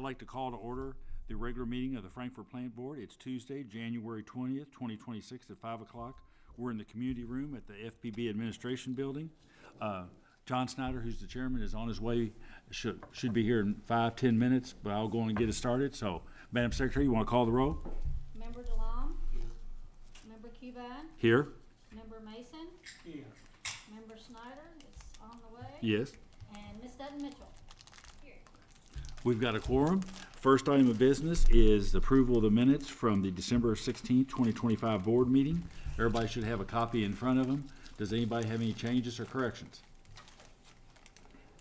like to call to order the regular meeting of the Frankfurt Plant Board. It's Tuesday, January 20th, 2026 at 5 o'clock. We're in the community room at the FPB Administration Building. John Snyder, who's the chairman, is on his way, should be here in 5-10 minutes, but I'll go on and get it started. So, Madam Secretary, you want to call the roll? Member DeLong? Here. Member Cuban? Here. Member Mason? Here. Member Snyder is on the way? Yes. And Ms. Dutton Mitchell? Here. We've got a quorum. First item of business is the approval of the minutes from the December 16th, 2025 board meeting. Everybody should have a copy in front of them. Does anybody have any changes or corrections?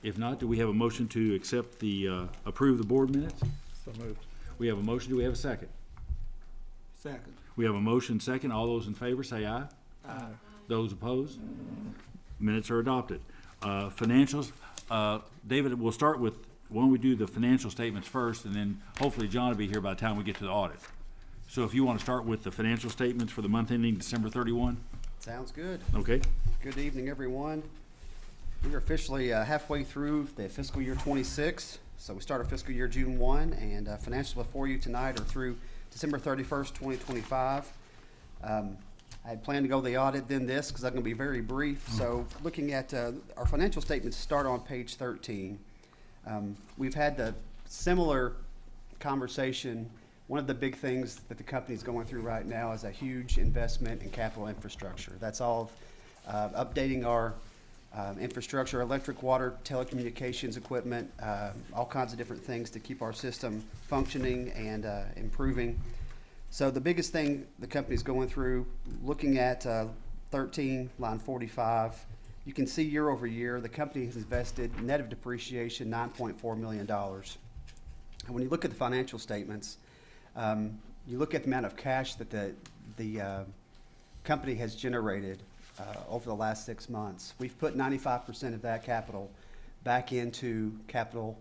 If not, do we have a motion to accept the, approve the board minutes? So moved. We have a motion. Do we have a second? Second. We have a motion second. All those in favor say aye. Aye. Those opposed? Minutes are adopted. Financials, David, we'll start with, why don't we do the financial statements first, and then hopefully John will be here by the time we get to the audit. So if you want to start with the financial statements for the month ending December 31, Sounds good. okay? Good evening, everyone. We are officially halfway through the fiscal year 26. So we start our fiscal year June 1, and financials before you tonight are through December 31st, 2025. I had planned to go the audit, then this, because I'm going to be very brief. So looking at our financial statements start on page 13. We've had the similar conversation. One of the big things that the company is going through right now is a huge investment in capital infrastructure. That's all updating our infrastructure, electric, water, telecommunications equipment, all kinds of different things to keep our system functioning and improving. So the biggest thing the company's going through, looking at 13, line 45, you can see year over year, the company has invested, net of depreciation, $9.4 million. And when you look at the financial statements, you look at the amount of cash that the company has generated over the last 6 months. We've put 95% of that capital back into capital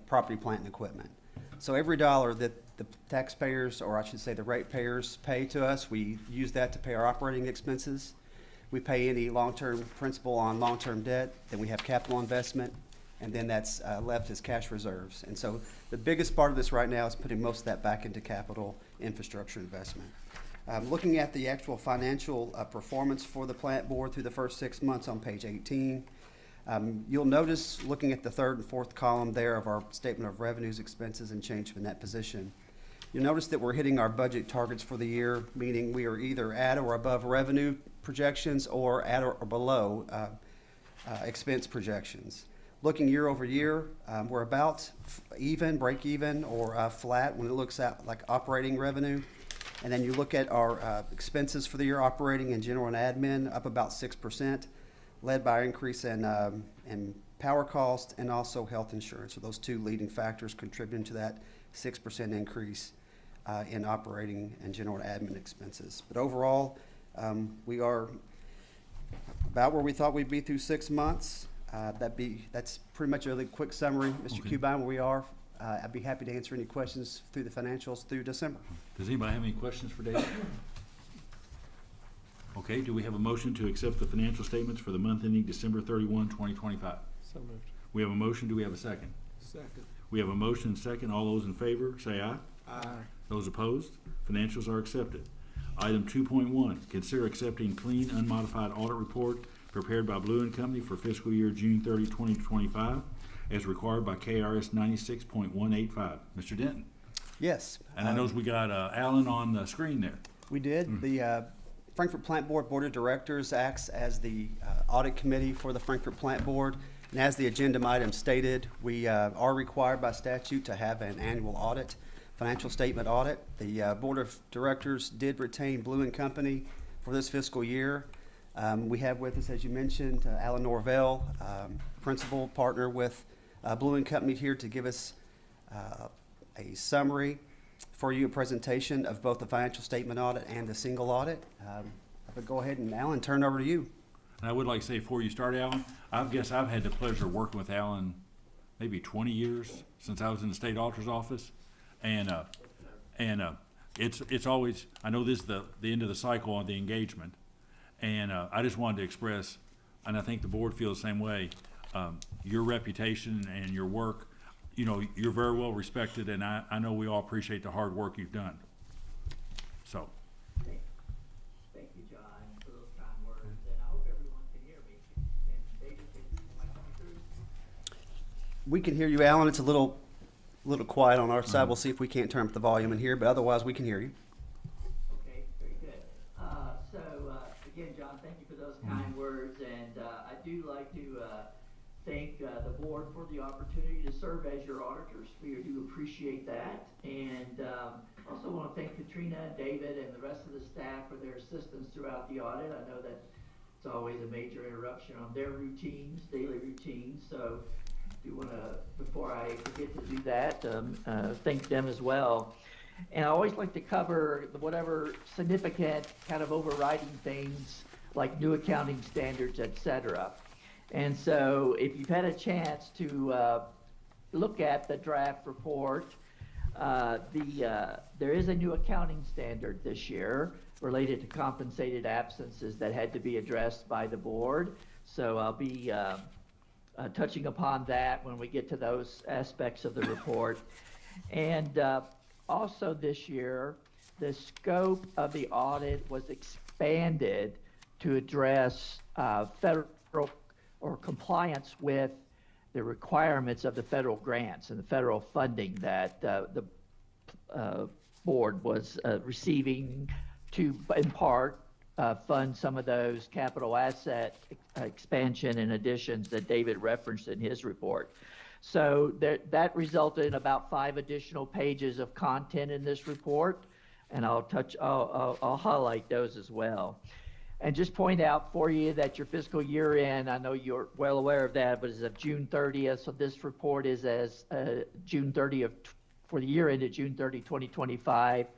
property, plant, and equipment. So every dollar that the taxpayers, or I should say the ratepayers, pay to us, we use that to pay our operating expenses. We pay any long-term principal on long-term debt, then we have capital investment, and then that's left as cash reserves. And so the biggest part of this right now is putting most of that back into capital infrastructure investment. Looking at the actual financial performance for the plant board through the first 6 months on page 18, you'll notice, looking at the third and fourth column there of our statement of revenues, expenses, and change in that position, you'll notice that we're hitting our budget targets for the year, meaning we are either at or above revenue projections or at or below expense projections. Looking year over year, we're about even, break even, or flat when it looks at like operating revenue. And then you look at our expenses for the year, operating and general and admin, up about 6%, led by an increase in power cost and also health insurance. So those two leading factors contributing to that 6% increase in operating and general and admin expenses. But overall, we are about where we thought we'd be through 6 months. That's pretty much a really quick summary, Mr. Okay. Cuban, where we are. I'd be happy to answer any questions through the financials through December. Does anybody have any questions for David? Okay, do we have a motion to accept the financial statements for the month ending December 31, 2025? So moved. We have a motion. Do we have a second? Second. We have a motion second. All those in favor say aye. Aye. Those opposed? Financials are accepted. Item 2.1, consider accepting clean, unmodified audit report prepared by Blue & Company for fiscal year June 30, 2025, as required by KRS 96.185. Mr. Denton. Yes. And I notice we got Alan on the screen there. We did. The Frankfurt Plant Board Board of Directors acts as the audit committee for the Frankfurt Plant Board. And as the agenda item stated, we are required by statute to have an annual audit, financial statement audit. The Board of Directors did retain Blue & Company for this fiscal year. We have with us, as you mentioned, Alan Norvell, principal partner with Blue & Company, here to give us a summary for you, a presentation of both the financial statement audit and the single audit. But go ahead and Alan, turn it over to you. And I would like to say before you start, Alan, I guess I've had the pleasure of working with Alan maybe 20 years since I was in the state auditor's office. And it's always, I know this is the end of the cycle on the engagement. And I just wanted to express, and I think the board feels the same way, your reputation and your work you know, you're very well respected, and I know we all appreciate the hard work you've done. So, Thank you, John, for those kind words, and I hope everyone can hear me. And David, am I coming through? We can hear you, Alan. It's a little quiet on our side. We'll see if we can't turn up the volume in here, but otherwise we can hear you. Okay, very good. Again, John, thank you for those kind words, and I do like to thank the board for the opportunity to serve as your auditors. We do appreciate that, and also want to thank Katrina, David, and the rest of the staff for their assistance throughout the audit. I know that it's always a major interruption on their routines, daily routines, so do want to, before I forget to do that, thank them as well. And I always like to cover whatever significant kind of overriding things like new accounting standards, et cetera. And so if you've had a chance to look at the draft report, there is a new accounting standard this year related to compensated absences that had to be addressed by the board. So I'll be touching upon that when we get to those aspects of the report. And also this year, the scope of the audit was expanded to address federal or compliance with the requirements of the federal grants and the federal funding that the board was receiving to, in part, fund some of those capital asset expansion and additions that David referenced in his report. So that resulted in about 5 additional pages of content in this report, and I'll highlight those as well. And just point out for you that your fiscal year end, I know you're well aware of that, but as of June 30th, so this report is as June 30th for the year ended June 30, 2025.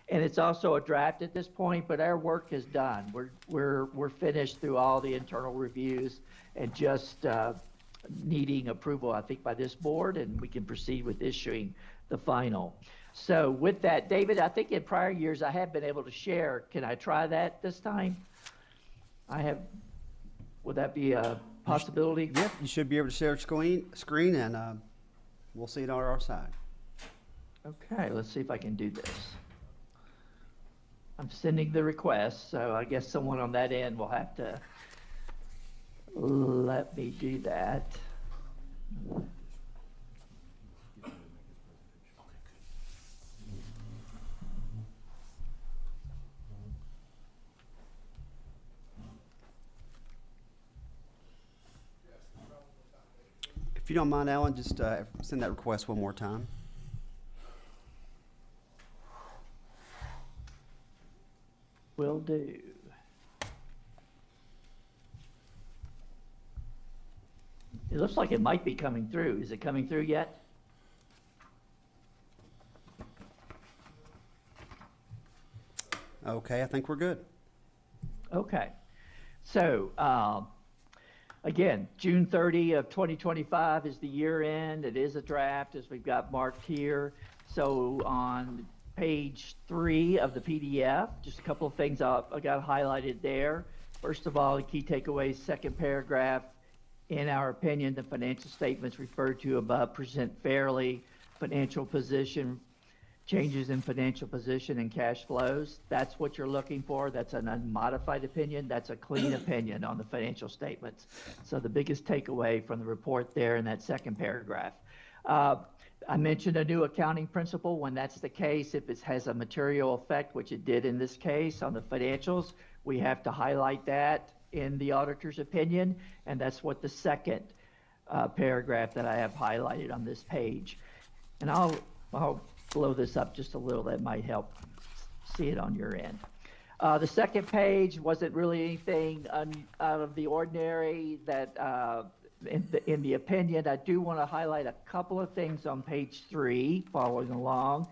And it's also a draft at this point, but our work is done. We're finished through all the internal reviews and just needing approval, I think, by this board, and we can proceed with issuing the final. So with that, David, I think in prior years I have been able to share. Can I try that this time? Would that be a possibility? Yep, you should be able to share screen and we'll see it on our side. Okay, let's see if I can do this. I'm sending the request, so I guess someone on that end will have to let me do that. If you don't mind, Alan, just send that request one more time. Will do. It looks like it might be coming through. Is it coming through yet? Okay, I think we're good. Okay. So, again, June 30 of 2025 is the year end. It is a draft, as we've got marked here. So on page 3 of the PDF, just a couple of things I got highlighted there. First of all, the key takeaways, second paragraph. In our opinion, the financial statements referred to above present fairly financial position, changes in financial position and cash flows. That's what you're looking for. That's an unmodified opinion. That's a clean opinion on the financial statements. So the biggest takeaway from the report there in that second paragraph. I mentioned a new accounting principle. When that's the case, if it has a material effect, which it did in this case on the financials, we have to highlight that in the auditor's opinion, and that's what the second paragraph that I have highlighted on this page. And I'll blow this up just a little. That might help see it on your end. The second page wasn't really anything out of the ordinary that in the opinion. I do want to highlight a couple of things on page 3 following along.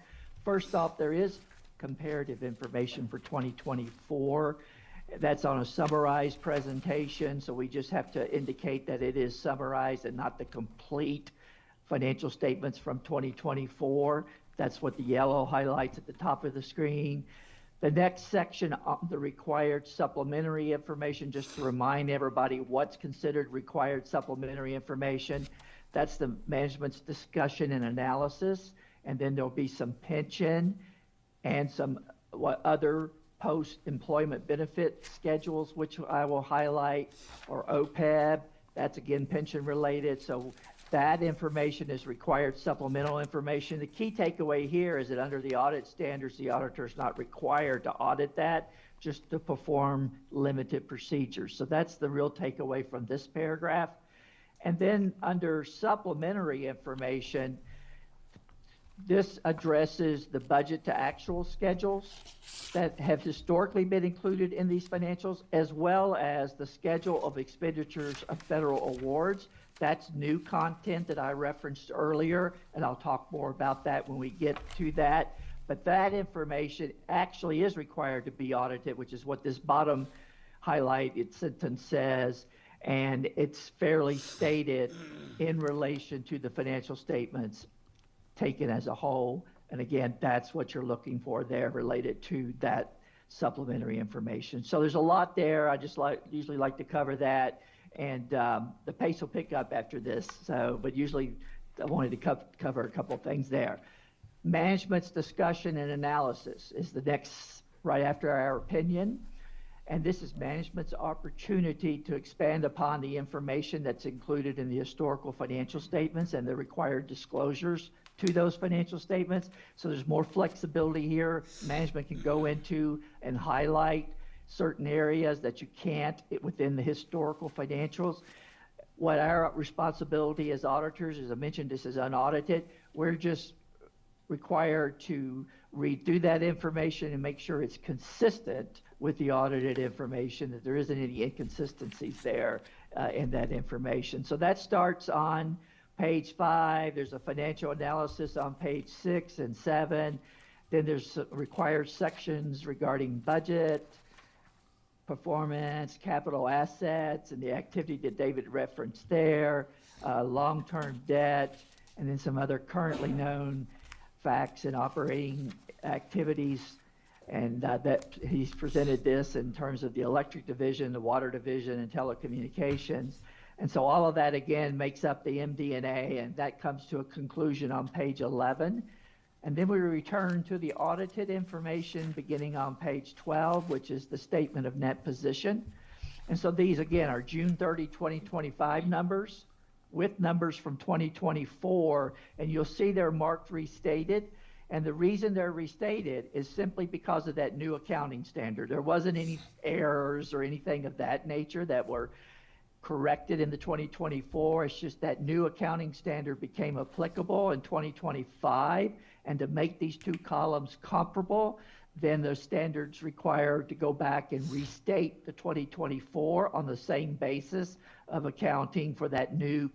First off, there is comparative information for 2024. That's on a summarized presentation, so we just have to indicate that it is summarized and not the complete financial statements from 2024. That's what the yellow highlights at the top of the screen. The next section on the required supplementary information, just to remind everybody what's considered required supplementary information. That's the management's discussion and analysis. And then there'll be some pension and some other post-employment benefit schedules, which I will highlight, or OPEB. That's again pension related. So that information is required supplemental information. The key takeaway here is that under the audit standards, the auditor is not required to audit that, just to perform limited procedures. So that's the real takeaway from this paragraph. And then under supplementary information, this addresses the budget to actual schedules that have historically been included in these financials, as well as the schedule of expenditures of federal awards. That's new content that I referenced earlier, and I'll talk more about that when we get to that. But that information actually is required to be audited, which is what this bottom highlighted sentence says, and it's fairly stated in relation to the financial statements taken as a whole. And again, that's what you're looking for there related to that supplementary information. So there's a lot there. I just usually like to cover that, and the pace will pick up after this. So, but usually I wanted to cover a couple of things there. Management's discussion and analysis is the next, right after our opinion. And this is management's opportunity to expand upon the information that's included in the historical financial statements and the required disclosures to those financial statements. So there's more flexibility here. Management can go into and highlight certain areas that you can't within the historical financials. What our responsibility as auditors, as I mentioned, this is unaudited. We're just required to read through that information and make sure it's consistent with the audited information, that there isn't any inconsistencies there in that information. So that starts on page 5. There's a financial analysis on page 6 and 7. Then there's required sections regarding budget, performance, capital assets, and the activity that David referenced there, long-term debt, and then some other currently known facts and operating activities. And that he's presented this in terms of the electric division, the water division, and telecommunications. And so all of that again makes up the MD&A, and that comes to a conclusion on page 11. And then we return to the audited information beginning on page 12, which is the statement of net position. And so these again are June 30, 2025 numbers with numbers from 2024, and you'll see they're marked restated. And the reason they're restated is simply because of that new accounting standard. There wasn't any errors or anything of that nature that were corrected in the 2024. It's just that new accounting standard became applicable in 2025. And to make these two columns comparable, then the standards require to go back and restate the 2024 on the same basis of accounting for that new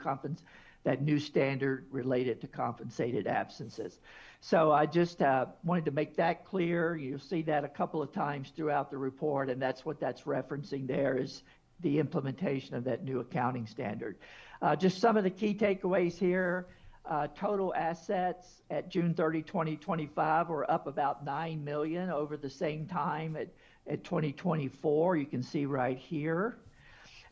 standard related to compensated absences. So I just wanted to make that clear. You'll see that a couple of times throughout the report, and that's what that's referencing there is the implementation of that new accounting standard. Just some of the key takeaways here. Total assets at June 30, 2025 were up about $9 million over the same time at 2024. You can see right here.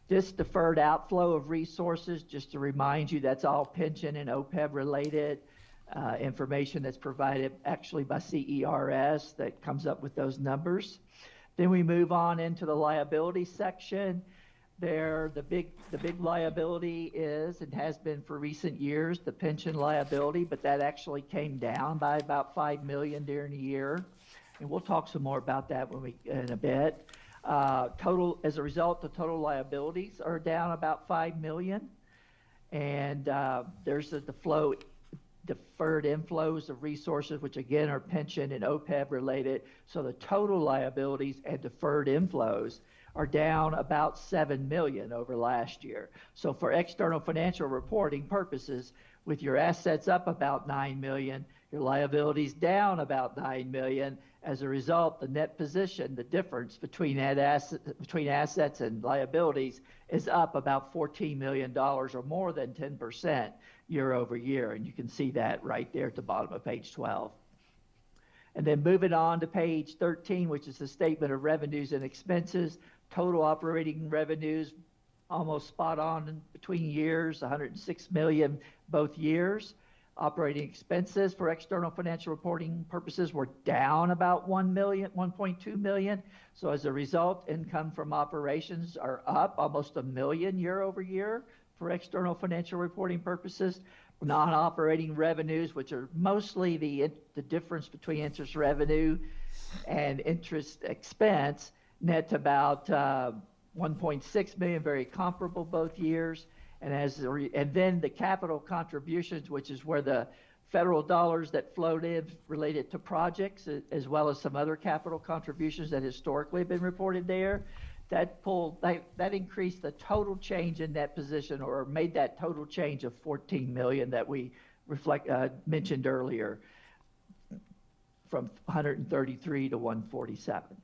This deferred outflow of resources, just to remind you, that's all pension and OPEB related information that's provided actually by CERS that comes up with those numbers. Then we move on into the liability section. There, the big liability is and has been for recent years the pension liability, but that actually came down by about $5 million during the year, and we'll talk some more about that in a bit. As a result, the total liabilities are down about $5 million, and there's the deferred inflows of resources, which again are pension and OPEB related. So the total liabilities and deferred inflows are down about $7 million over last year. So for external financial reporting purposes, with your assets up about $9 million, your liabilities down about $9 million. As a result, the net position, the difference between assets and liabilities, is up about $14 million, or more than 10% year over year. And you can see that right there at the bottom of page 12. And then moving on to page 13, which is the statement of revenues and expenses. Total operating revenues almost spot on between years, 106 million both years. Operating expenses for external financial reporting purposes were down about 1.2 million. So as a result, income from operations are up almost $1 million year over year for external financial reporting purposes. Non-operating revenues, which are mostly the difference between interest revenue and interest expense, net about 1.6 million, very comparable both years. And then the capital contributions, which is where the federal dollars that flowed in related to projects, as well as some other capital contributions that historically have been reported there, that increased the total change in that position, or made that total change of 14 million that we mentioned earlier, from 133 to 147.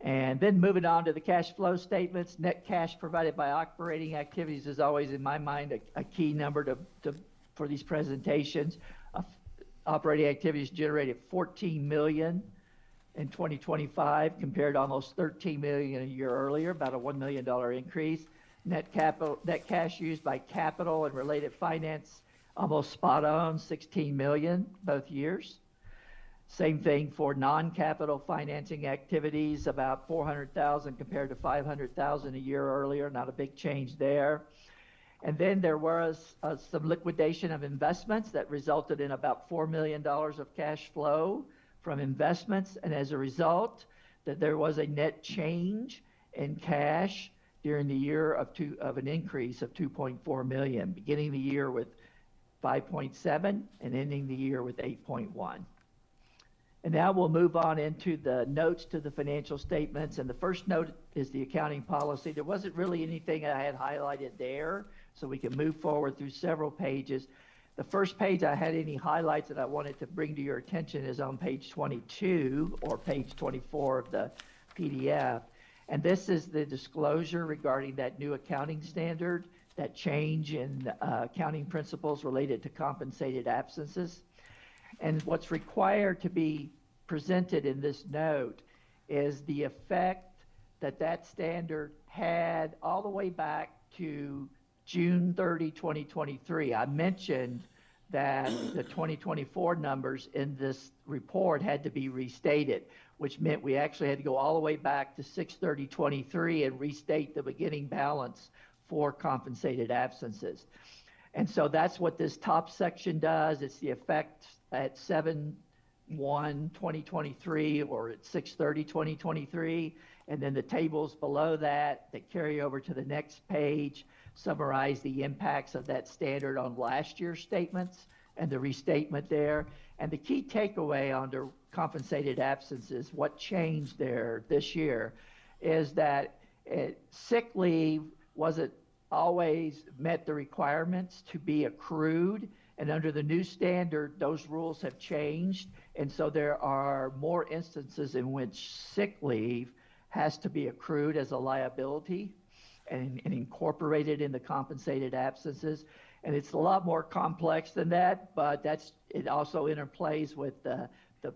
And then moving on to the cash flow statements, net cash provided by operating activities is always, in my mind, a key number for these presentations. Operating activities generated 14 million in 2025 compared to almost 13 million a year earlier, about a $1 million increase. Net cash used by capital and related finance, almost spot on, 16 million both years. Same thing for non-capital financing activities, about 400,000 compared to 500,000 a year earlier, not a big change there. And then there was some liquidation of investments that resulted in about $4 million of cash flow from investments. And as a result, that there was a net change in cash during the year of an increase of 2.4 million, beginning the year with 5.7 and ending the year with 8.1. And now we'll move on into the notes to the financial statements. And the first note is the accounting policy. There wasn't really anything I had highlighted there, so we can move forward through several pages. The first page I had any highlights that I wanted to bring to your attention is on page 22 or page 24 of the PDF. And this is the disclosure regarding that new accounting standard, that change in accounting principles related to compensated absences. And what's required to be presented in this note is the effect that that standard had all the way back to June 30, 2023. I mentioned that the 2024 numbers in this report had to be restated, which meant we actually had to go all the way back to 6/30/23 and restate the beginning balance for compensated absences. And so that's what this top section does. It's the effect at 7/1/2023 or at 6/30/2023. And then the tables below that carry over to the next page summarize the impacts of that standard on last year's statements and the restatement there. And the key takeaway under compensated absences, what changed there this year, is that sick leave wasn't always met the requirements to be accrued. And under the new standard, those rules have changed. And so there are more instances in which sick leave has to be accrued as a liability and incorporated in the compensated absences. And it's a lot more complex than that, but it also interplays with the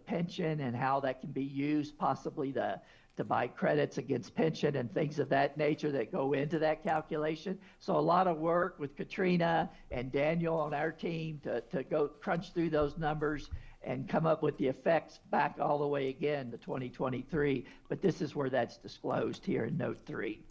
pension and how that can be used possibly to buy credits against pension and things of that nature that go into that calculation. So a lot of work with Katrina and Daniel on our team to go crunch through those numbers and come up with the effects back all the way again to 2023. But this is where that's disclosed here in note 3.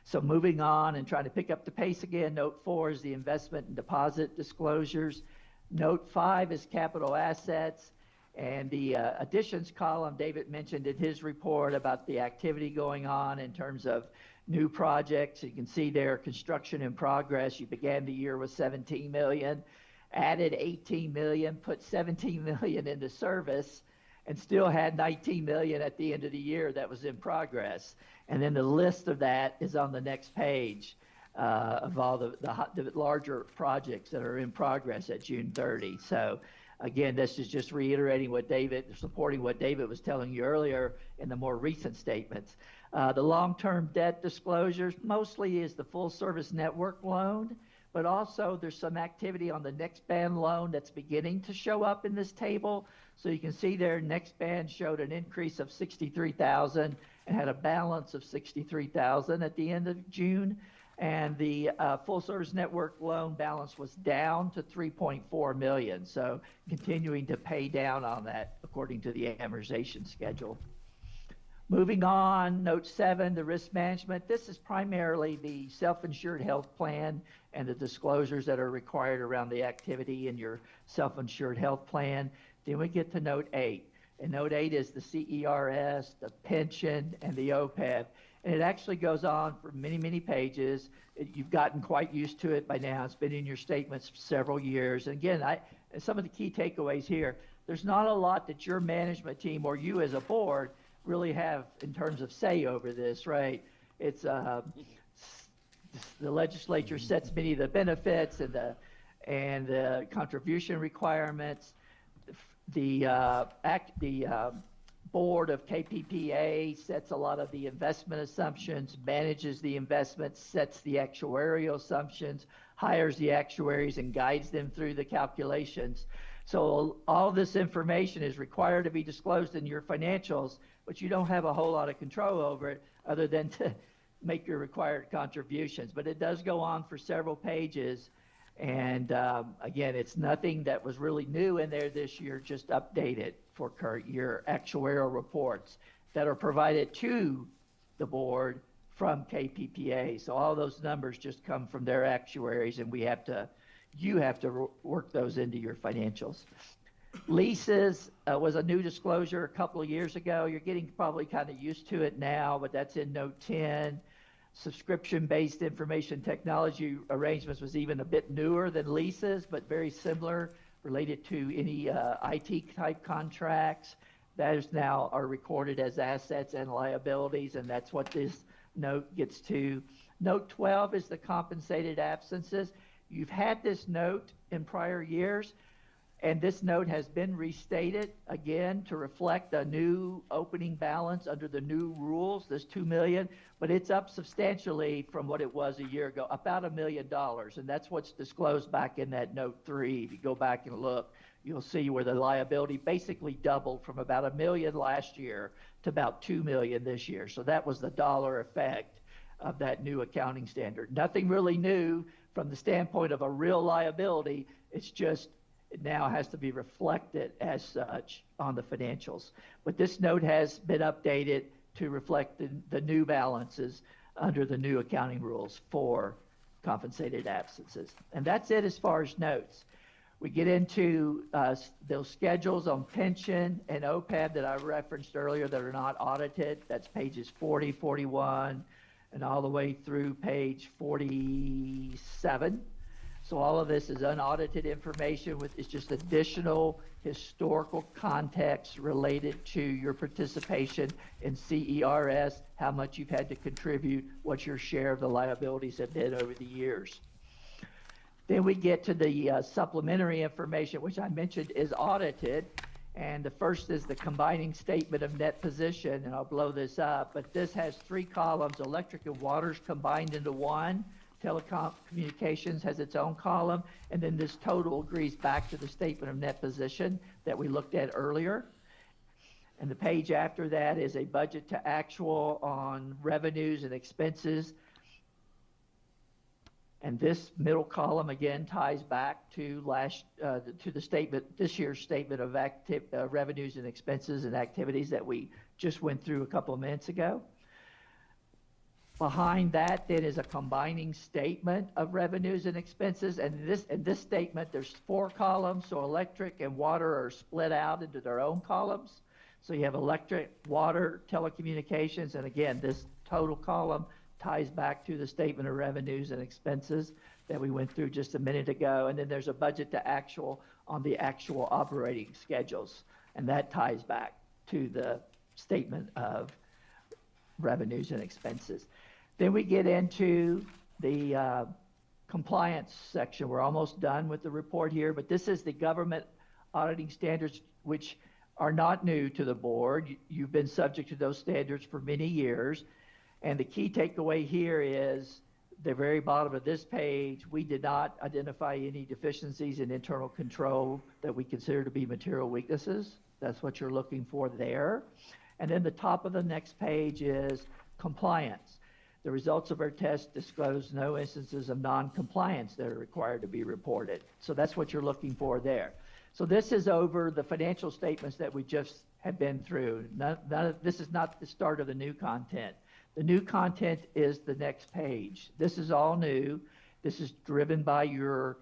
So moving on and trying to pick up the pace again, note 4 is the investment and deposit disclosures. Note 5 is capital assets. And the additions column, David mentioned in his report about the activity going on in terms of new projects. You can see there, construction in progress. You began the year with 17 million, added 18 million, put 17 million into service, and still had 19 million at the end of the year that was in progress. And then the list of that is on the next page of all the larger projects that are in progress at June 30. So again, this is just reiterating supporting what David was telling you earlier in the more recent statements. The long-term debt disclosures mostly is the full service network loan, but also there's some activity on the next band loan that's beginning to show up in this table. So you can see there, next band showed an increase of 63,000 and had a balance of 63,000 at the end of June. And the full service network loan balance was down to 3.4 million. So continuing to pay down on that according to the amortization schedule. Moving on, note 7, the risk management. This is primarily the self-insured health plan and the disclosures that are required around the activity in your self-insured health plan. Then we get to note 8. And note 8 is the CERS, the pension, and the OPEB. And it actually goes on for many, many pages. You've gotten quite used to it by now. It's been in your statements for several years. And again, some of the key takeaways here, there's not a lot that your management team or you as a board really have in terms of say over this, right? It's the legislature sets many of the benefits and the contribution requirements. The board of KPPA sets a lot of the investment assumptions, manages the investments, sets the actuarial assumptions, hires the actuaries, and guides them through the calculations. So all this information is required to be disclosed in your financials, but you don't have a whole lot of control over it other than to make your required contributions. But it does go on for several pages. And again, it's nothing that was really new in there this year, just updated for current year actuarial reports that are provided to the board from KPPA. So all those numbers just come from their actuaries, and you have to work those into your financials. Leases was a new disclosure a couple of years ago. You're getting probably kind of used to it now, but that's in note 10. Subscription-based information technology arrangements was even a bit newer than leases, but very similar, related to any IT type contracts. Those now are recorded as assets and liabilities, and that's what this note gets to. Note 12 is the compensated absences. You've had this note in prior years, and this note has been restated again to reflect the new opening balance under the new rules, this $2 million, but it's up substantially from what it was a year ago, about $1 million. And that's what's disclosed back in that note 3. If you go back and look, you'll see where the liability basically doubled from about $1 million last year to about $2 million this year. So that was the dollar effect of that new accounting standard. Nothing really new from the standpoint of a real liability. It's just it now has to be reflected as such on the financials. But this note has been updated to reflect the new balances under the new accounting rules for compensated absences. And that's it as far as notes. We get into those schedules on pension and OPEB that I referenced earlier that are not audited. That's pages 40, 41, and all the way through page 47. So all of this is unaudited information it's just additional historical context related to your participation in CERS, how much you've had to contribute, what your share of the liabilities have been over the years. Then we get to the supplementary information, which I mentioned is audited. And the first is the combining statement of net position, and I'll blow this up, but this has 3 columns, electric and water's combined into one. Telecom communications has its own column, and then this total agrees back to the statement of net position that we looked at earlier. And the page after that is a budget to actual on revenues and expenses. And this middle column again ties back to the statement, this year's statement of revenues and expenses and activities that we just went through a couple of minutes ago. Behind that then is a combining statement of revenues and expenses, and in this statement there's 4 columns, so electric and water are split out into their own columns. So you have electric, water, telecommunications, and again this total column ties back to the statement of revenues and expenses that we went through just a minute ago, and then there's a budget to actual on the actual operating schedules, and that ties back to the statement of revenues and expenses. Then we get into the compliance section. We're almost done with the report here, but this is the government auditing standards, which are not new to the board. You've been subject to those standards for many years. And the key takeaway here is the very bottom of this page, we did not identify any deficiencies in internal control that we consider to be material weaknesses. That's what you're looking for there. And then the top of the next page is compliance. The results of our test disclose no instances of non-compliance that are required to be reported. So that's what you're looking for there. So this is over the financial statements that we just have been through. This is not the start of the new content. The new content is the next page. This is all new. This is driven by your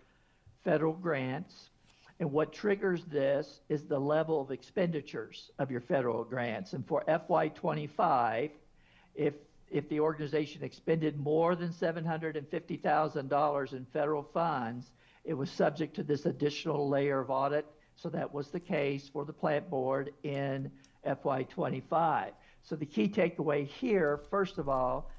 federal grants. And what triggers this is the level of expenditures of your federal grants. And for FY25, if the organization expended more than $750,000 in federal funds, it was subject to this additional layer of audit. So that was the case for the plant board in FY25. So the key takeaway here, first of all,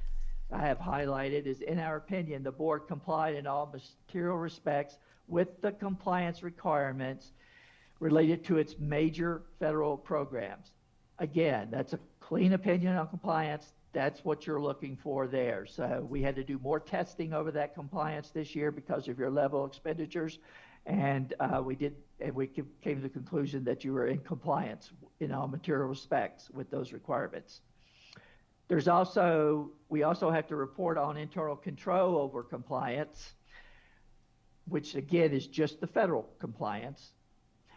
I have highlighted is, in our opinion, the board complied in all material respects with the compliance requirements related to its major federal programs. Again, that's a clean opinion on compliance. That's what you're looking for there. So we had to do more testing over that compliance this year because of your level of expenditures. And we came to the conclusion that you were in compliance in all material respects with those requirements. We also have to report on internal control over compliance, which again is just the federal compliance.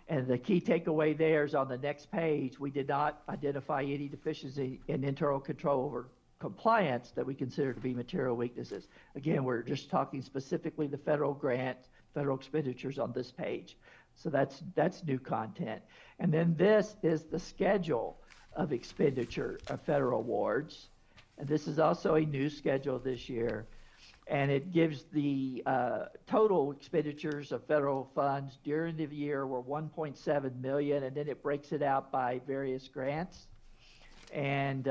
And the key takeaway there is on the next page, we did not identify any deficiency in internal control over compliance that we consider to be material weaknesses. Again, we're just talking specifically the federal grant, federal expenditures on this page. So that's new content. And then this is the schedule of expenditure of federal awards. And this is also a new schedule this year. And it gives the total expenditures of federal funds during the year were $1.7 million, and then it breaks it out by various grants. And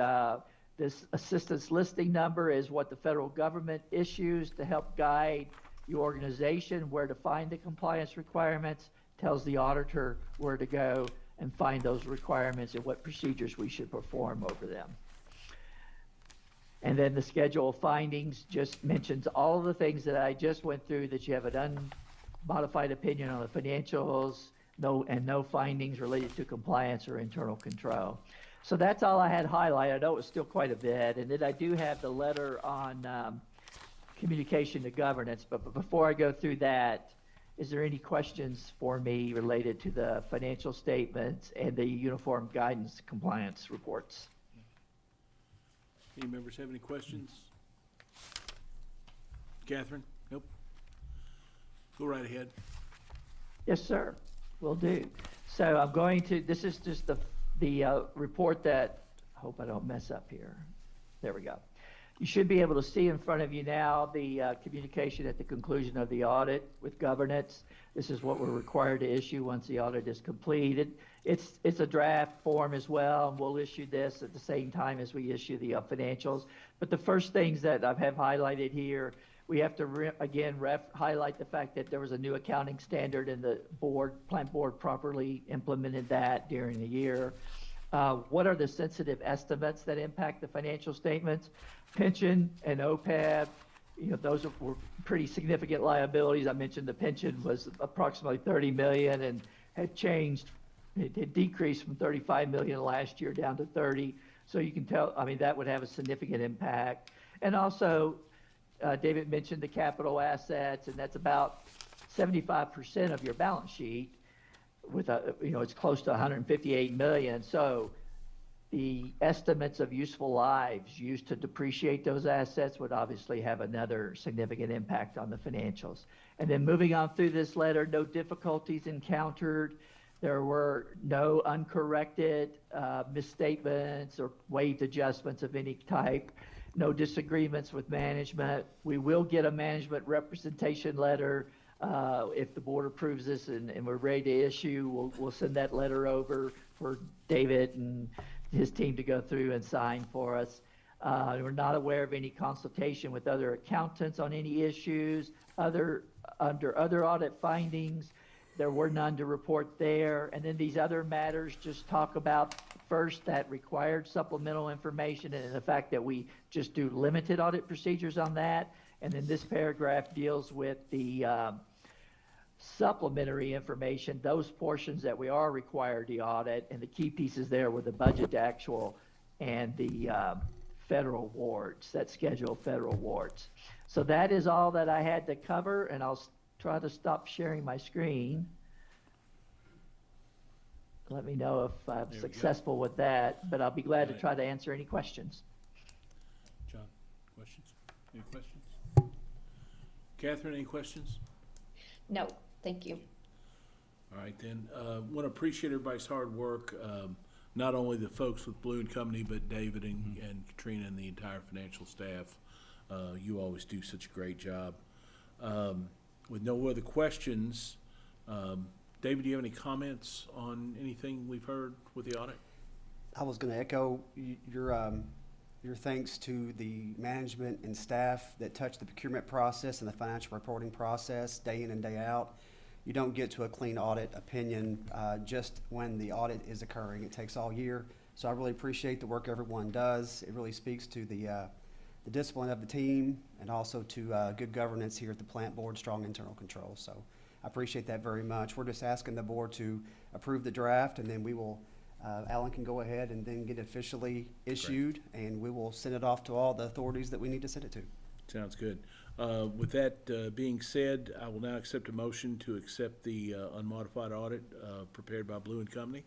this assistance listing number is what the federal government issues to help guide your organization where to find the compliance requirements, tells the auditor where to go and find those requirements and what procedures we should perform over them. And then the schedule of findings just mentions all of the things that I just went through, that you have an unmodified opinion on the financials, no findings related to compliance or internal control. So that's all I had highlighted. I know it was still quite a bit. And then I do have the letter on communication to governance. But before I go through that, is there any questions for me related to the financial statements and the uniform guidance compliance reports? Any members have any questions? Catherine? Nope. Go right ahead. Yes, sir. Will do. So I'm going to, this is just the report that, I hope I don't mess up here. There we go. You should be able to see in front of you now the communication at the conclusion of the audit with governance. This is what we're required to issue once the audit is completed. It's a draft form as well, and we'll issue this at the same time as we issue the financials. But the first things that I have highlighted here, we have to highlight the fact that there was a new accounting standard, and the plant board properly implemented that during the year. What are the sensitive estimates that impact the financial statements? Pension and OPEB, those were pretty significant liabilities. I mentioned the pension was approximately $30 million and had changed. It had decreased from $35 million last year down to 30. So you can tell, that would have a significant impact. And also, David mentioned the capital assets, and that's about 75% of your balance sheet with it's close to 158 million. So the estimates of useful lives used to depreciate those assets would obviously have another significant impact on the financials. And then moving on through this letter, no difficulties encountered. There were no uncorrected misstatements or wage adjustments of any type. No disagreements with management. We will get a management representation letter if the board approves this and we're ready to issue. We'll send that letter over for David and his team to go through and sign for us. We're not aware of any consultation with other accountants on any issues. Under other audit findings, there were none to report there. And then these other matters just talk about, first, that required supplemental information and the fact that we just do limited audit procedures on that. And then this paragraph deals with the supplementary information, those portions that we are required to audit, and the key pieces there were the budget to actual and the federal awards that schedule federal awards. So that is all that I had to cover, and I'll try to stop sharing my screen. Let me know if I'm we go. successful with that, but I'll be glad to try to answer any questions. John, questions? Any questions? Catherine, any questions? No, thank you. All right, then. Want to appreciate everybody's hard work, not only the folks with Blue and Company, but David and Katrina and the entire financial staff. You always do such a great job. With no other questions, David, do you have any comments on anything we've heard with the audit? I was going to echo your thanks to the management and staff that touch the procurement process and the financial reporting process day in and day out. You don't get to a clean audit opinion just when the audit is occurring. It takes all year. So I really appreciate the work everyone does. It really speaks to the discipline of the team and also to good governance here at the plant board, strong internal control. So I appreciate that very much. We're just asking the board to approve the draft, and then we will, Alan can go ahead and then get it officially issued, and we will send it off to all the authorities that we need to send it to. Sounds good. With that being said, I will now accept a motion to accept the unmodified audit prepared by Blue and Company.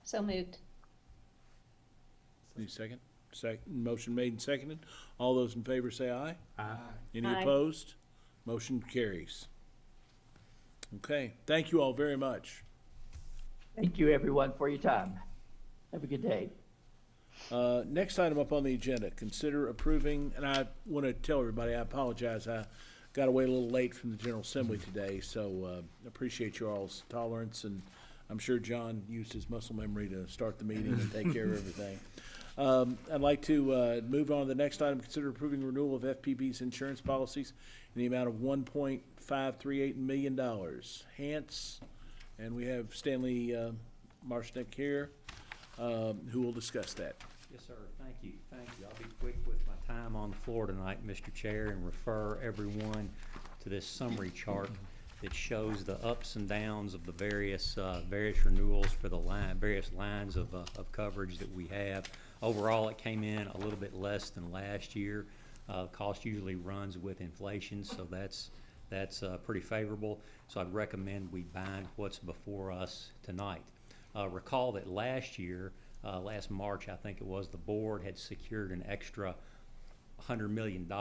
So moved. Need a second? Second, motion made and seconded. All those in favor say aye. Aye. Any Aye. opposed? Motion carries. Okay, thank you all very much. Thank you, everyone, for your time. Have a good day. Next item up on the agenda, consider approving, and I want to tell everybody, I apologize, I got away a little late from the General Assembly today, so appreciate your all's tolerance, and I'm sure John used his muscle memory to start the meeting and take care of everything. I'd like to move on to the next item, consider approving renewal of FPB's insurance policies in the amount of $1.538 million. Hance, and we have Stanley Marshnick here, who will discuss that. Yes, sir. Thank you. Thank you. I'll be quick with my time on the floor tonight, Mr. Chair, and refer everyone to this summary chart that shows the ups and downs of the various renewals for the various lines of coverage that we have. Overall, it came in a little bit less than last year. Cost usually runs with inflation, so that's pretty favorable. So I'd recommend we bind what's before us tonight. Recall that last year, last March, I think it was, the board had secured an extra $100 million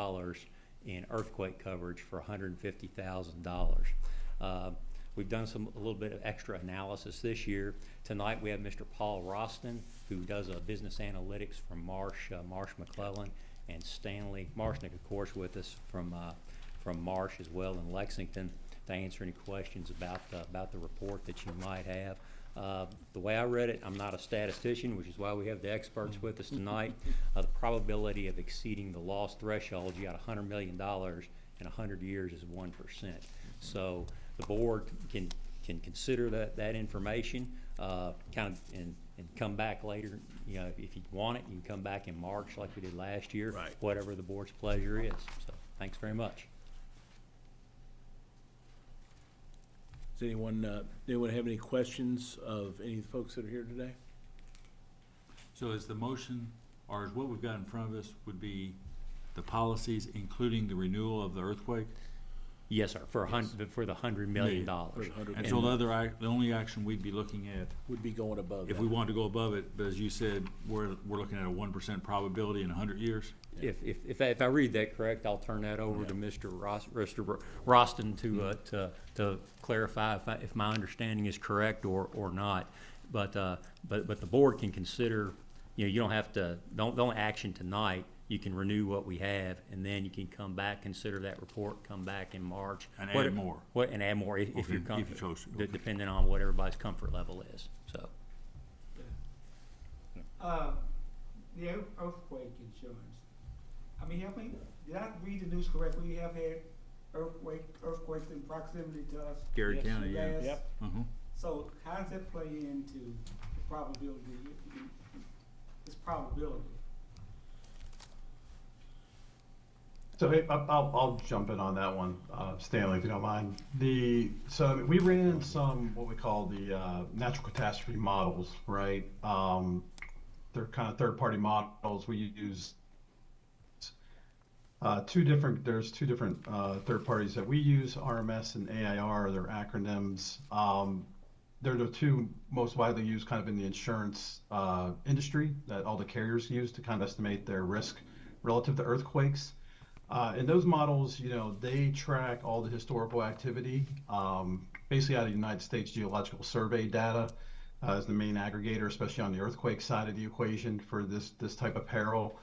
in earthquake coverage for $150,000. We've done a little bit of extra analysis this year. Tonight we have Mr. Paul Roston, who does business analytics from Marsh McClellan, and Stanley Marshnick, of course, with us from Marsh as well in Lexington, to answer any questions about the report that you might have. The way I read it, I'm not a statistician, which is why we have the experts with us tonight. The probability of exceeding the loss threshold, you got $100 million in 100 years is 1%. So the board can consider that information, and come back later. You know, if you want it, you can come back in March like we did last year. Right. Whatever the board's pleasure is. So thanks very much. Does anyone have any questions of any of the folks that are here today? So is the motion, or is what we've got in front of us would be the policies, including the renewal of the earthquake? Yes, sir, for the $100 million. For the 100 And so the only action we'd be looking at, Would be going above that. if we wanted to go above it, but as you said, we're looking at a 1% probability in 100 years? If I read that correct, I'll turn that over to Mr. Roston to clarify if my understanding is correct or not. But the board can consider, you know, you don't have to, don't action tonight. You can renew what we have, and then you can come back, consider that report, come back in March. And add more. And add more if you're If you chose to. Okay. depending on what everybody's comfort level is, so. The earthquake insurance. I mean, did I read the news correctly? We have had earthquakes in proximity to us. Gary Yes. County, yeah. Yes. Yep. Mhm. So how does that play into the probability, this probability? So I'll jump in on that one, Stanley, if you don't mind. So we ran some what we call the natural catastrophe models, right? They're kind of third-party models. We use There's two different third parties that we use, RMS and AIR, they're acronyms. They're the two most widely used kind of in the insurance industry that all the carriers use to kind of estimate their risk relative to earthquakes. In those models, they track all the historical activity, basically out of United States Geological Survey data as the main aggregator, especially on the earthquake side of the equation for this type of peril.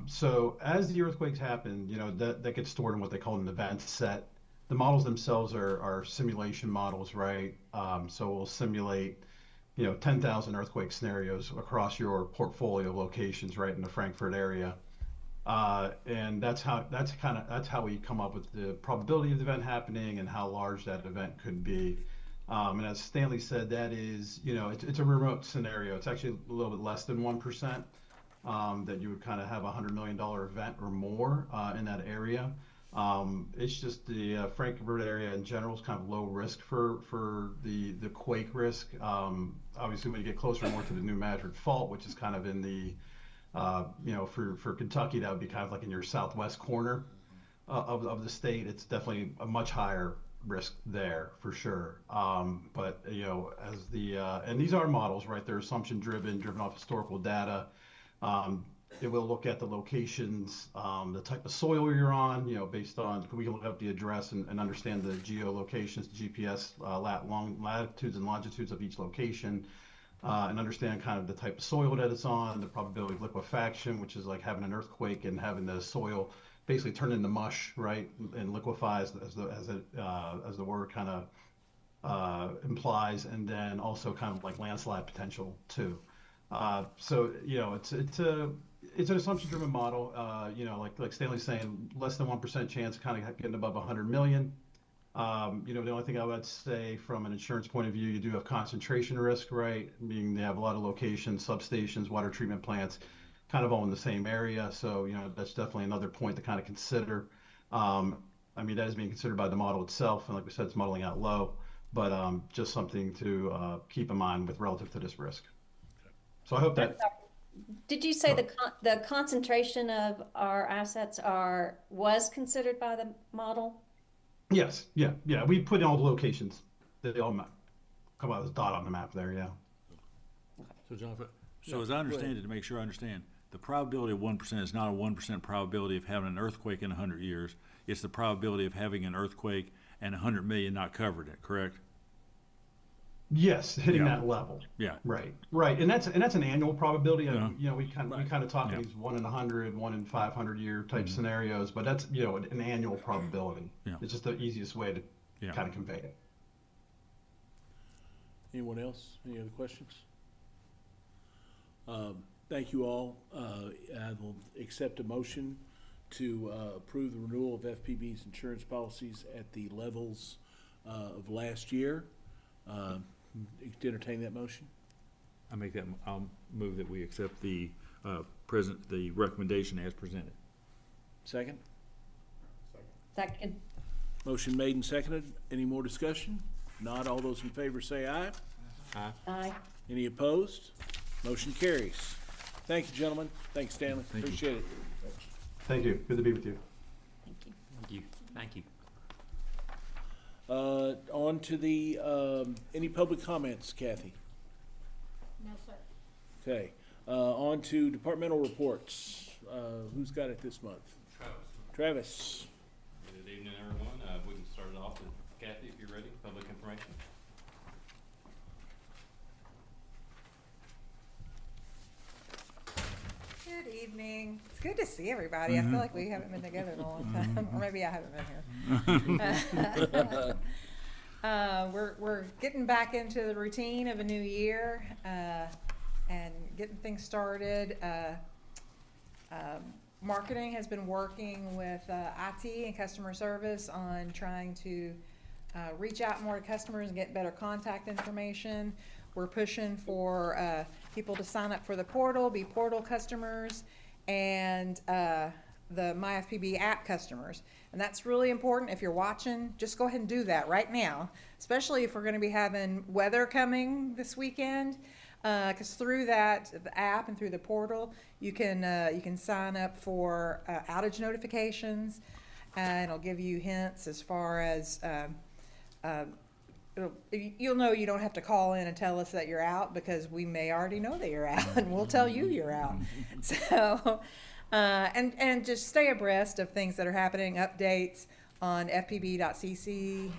So as the earthquakes happen, that gets stored in what they call an event set. The models themselves are simulation models, right? So we'll simulate, 10,000 earthquake scenarios across your portfolio locations right in the Frankfurt area. And that's how we come up with the probability of the event happening and how large that event could be. And as Stanley said, that is, it's a remote scenario. It's actually a little bit less than 1%. That you would kind of have a $100 million event or more in that area. It's just the Frankfurt area in general is kind of low risk for the quake risk. Obviously, when you get closer more to the New Madrid Fault, which is kind of in the, for Kentucky, that would be kind of like in your southwest corner of the state. It's definitely a much higher risk there for sure. But and these are models, right? They're assumption driven off historical data. It will look at the locations, the type of soil you're on, based on, we can look up the address and understand the geolocations, GPS latitudes and longitudes of each location, and understand kind of the type of soil that it's on, the probability of liquefaction, which is like having an earthquake and having the soil basically turn into mush, right, and liquefies as the word kind of implies, and then also kind of like landslide potential too. So it's an assumption-driven model. Like Stanley's saying, less than 1% chance of kind of getting above 100 million. The only thing I would say from an insurance point of view, you do have concentration risk, right? Meaning they have a lot of locations, substations, water treatment plants, kind of all in the same area. So that's definitely another point to kind of consider. That is being considered by the model itself, and like we said, it's modeling out low, but just something to keep in mind with relative to this risk. So I hope that. Did you say the concentration of our assets was considered by the model? Yes, yeah. We put in all the locations. They all come out as a dot on the map there, yeah. So Jonathan, as I understand it, to make sure I understand, the probability of 1% is not a 1% probability of having an earthquake in 100 years. It's the probability of having an earthquake and 100 million not covered it, correct? Yes, hitting that level. Yeah. Right. And that's an annual probability. We kind of talk these 1 in 100, 1 in 500 year type scenarios, but that's an annual probability. Yeah. It's just the easiest way to kind of convey it. Anyone else? Any other questions? Thank you all. I will accept a motion to approve the renewal of FPB's insurance policies at the levels of last year. Entertain that motion. I'll move that we accept the recommendation as presented. Second? Second. Motion made and seconded. Any more discussion? Not all those in favor say aye. Aye. Aye. Any opposed? Motion carries. Thank you, gentlemen. Thanks, Stanley. Appreciate it. Thank you. Good to be with you. Thank you. On to the, any public comments, Kathy? No, sir. Okay. On to departmental reports. Who's got it this month? Travis. Good evening, everyone. We can start it off with Kathy, if you're ready. Public information. Good evening. It's good to see everybody. I feel like we haven't been together in a long time, or maybe I haven't been here. We're getting back into the routine of a new year and getting things started. Marketing has been working with IT and customer service on trying to reach out more to customers and get better contact information. We're pushing for people to sign up for the portal, be portal customers, and the MyFPB app customers. And that's really important. If you're watching, just go ahead and do that right now, especially if we're going to be having weather coming this weekend. Because through that, the app and through the portal, you can sign up for outage notifications, and it'll give you hints as far as you'll know you don't have to call in and tell us that you're out, because we may already know that you're out, and we'll tell you you're out. So, and just stay abreast of things that are happening, updates on fpb.cc,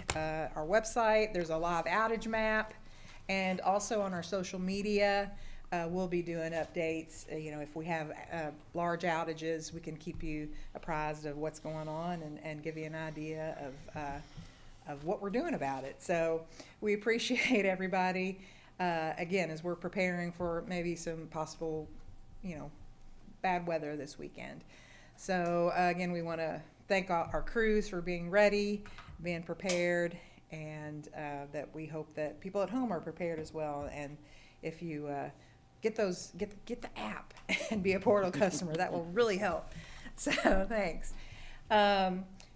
our website. There's a live outage map, and also on our social media, we'll be doing updates. If we have large outages, we can keep you apprised of what's going on and give you an idea of what we're doing about it. So we appreciate everybody, again, as we're preparing for maybe some possible, bad weather this weekend. So again, we want to thank our crews for being ready, being prepared, and that we hope that people at home are prepared as well. And if you get the app and be a portal customer, that will really help. So thanks.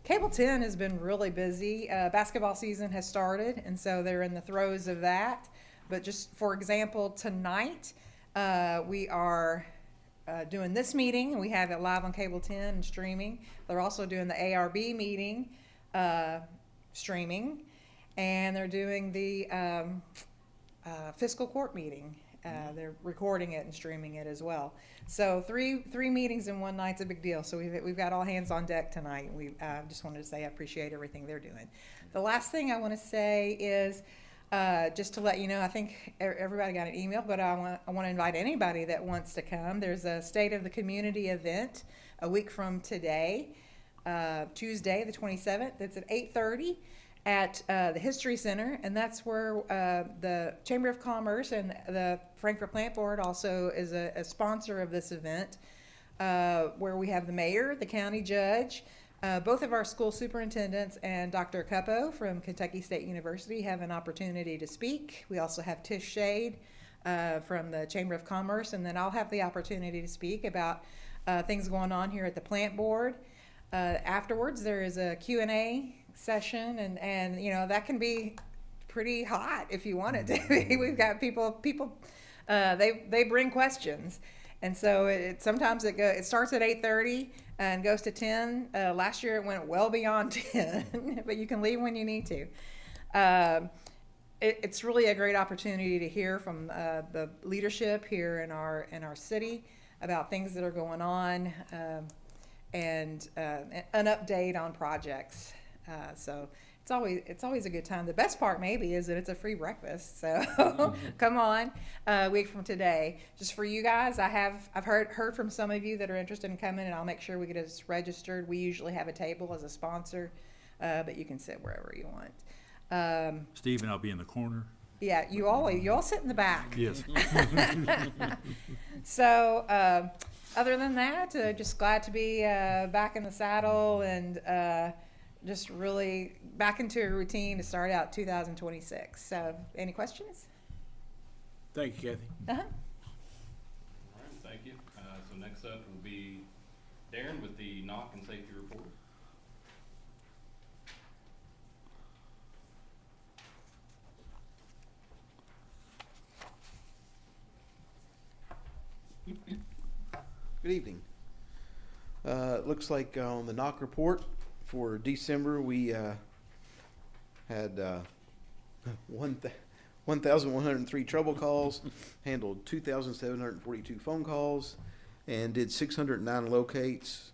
Cable 10 has been really busy. Basketball season has started, and so they're in the throes of that. But just for example, tonight we are doing this meeting. We have it live on Cable 10 and streaming. They're also doing the ARB meeting streaming, and they're doing the fiscal court meeting. They're recording it and streaming it as well. So three meetings in one night's a big deal. So we've got all hands on deck tonight. We just wanted to say I appreciate everything they're doing. The last thing I want to say is just to let you know, I think everybody got an email, but I want to invite anybody that wants to come. There's a State of the Community event a week from today, Tuesday the 27th. It's at 8:30. At the History Center, and that's where the Chamber of Commerce and the Frankfurt Plant Board also is a sponsor of this event, where we have the mayor, the county judge, both of our school superintendents, and Dr. Cuppo from Kentucky State University have an opportunity to speak. We also have Tish Shade from the Chamber of Commerce, and then I'll have the opportunity to speak about things going on here at the Plant Board. Afterwards, there is a Q&A session, and that can be pretty hot if you want it to be. We've got people they bring questions, and so sometimes it starts at 8:30 and goes to 10. Last year it went well beyond 10, but you can leave when you need to. It's really a great opportunity to hear from the leadership here in our city about things that are going on, and an update on projects. So it's always a good time. The best part maybe is that it's a free breakfast. So come on, a week from today. Just for you guys, I've heard from some of you that are interested in coming, and I'll make sure we get us registered. We usually have a table as a sponsor, but you can sit wherever you want. Steve and I'll be in the corner. Yeah, you all sit in the back. Yes. So other than that, just glad to be back in the saddle, and just really back into a routine to start out 2026. So, any questions? Thank you, Kathy. Uh-huh. All right, thank you. So next up will be Darren with the knock and safety report. Good evening. It looks like on the knock report for December, we had 1,103 trouble calls, handled 2,742 phone calls, and did 609 locates.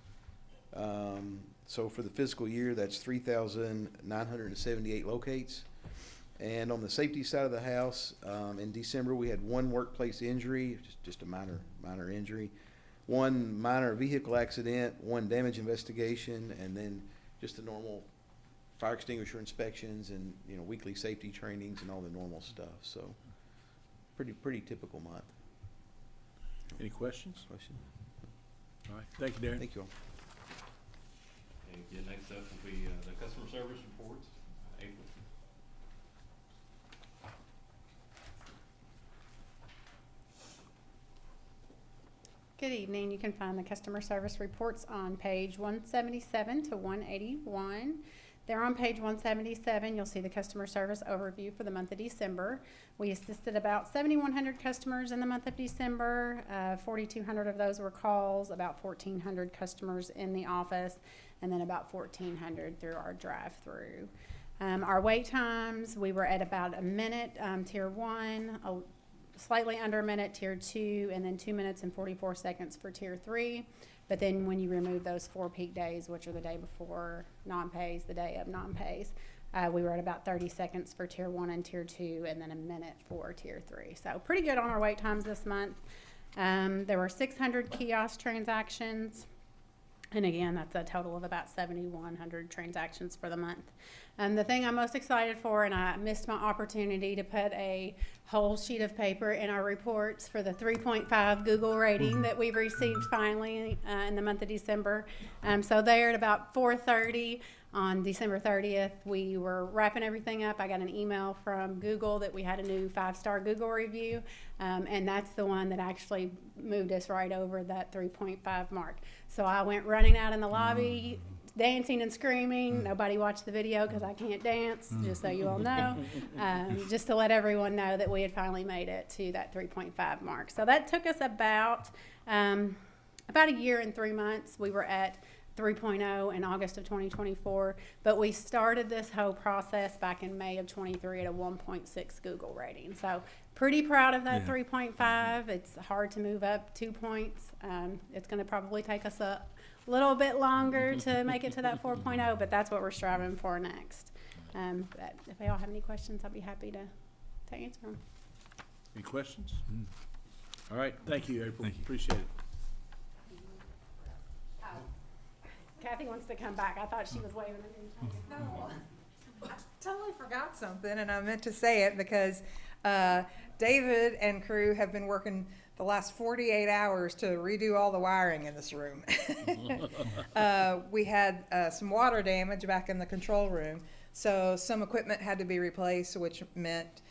So for the fiscal year, that's 3,978 locates. And on the safety side of the house, in December, we had one workplace injury, just a minor injury, one minor vehicle accident, one damage investigation, and then just the normal fire extinguisher inspections and weekly safety trainings and all the normal stuff. So pretty typical month. Any questions? Question? All right, thank you, Darren. Thank you all. Thank you. Next up will be the customer service reports. April. Good evening. You can find the customer service reports on page 177 to 181. There on page 177, you'll see the customer service overview for the month of December. We assisted about 7,100 customers in the month of December. 4,200 of those were calls, about 1,400 customers in the office, and then about 1,400 through our drive-through. Our wait times, we were at about a minute, tier 1, slightly under a minute, tier 2, and then 2 minutes and 44 seconds for tier 3. But then when you remove those 4 peak days, which are the day before non-pays, the day of non-pays, we were at about 30 seconds for tier 1 and tier 2, and then a minute for tier 3. So pretty good on our wait times this month. There were 600 kiosk transactions. And again, that's a total of about 7,100 transactions for the month. The thing I'm most excited for, and I missed my opportunity to put a whole sheet of paper in our reports for the 3.5 Google rating that we've received finally in the month of December. So there at about 4:30 on December 30th, we were wrapping everything up. I got an email from Google that we had a new 5-star Google review, and that's the one that actually moved us right over that 3.5 mark. So I went running out in the lobby, dancing and screaming. Nobody watched the video because I can't dance, just so you all know, just to let everyone know that we had finally made it to that 3.5 mark. So that took us about a year and 3 months. We were at 3.0 in August of 2024, but we started this whole process back in May of 23 at a 1.6 Google rating. So pretty proud of that 3.5. It's hard to move up 2 points. It's going to probably take us a little bit longer to make it to that 4.0, but that's what we're striving for next. But if y'all have any questions, I'll be happy to answer them. Any questions? All right, thank you, April. Appreciate it. Kathy wants to come back. I thought she was waving at me. No, I totally forgot something, and I meant to say it because David and crew have been working the last 48 hours to redo all the wiring in this room. We had some water damage back in the control room, so some equipment had to be replaced, which meant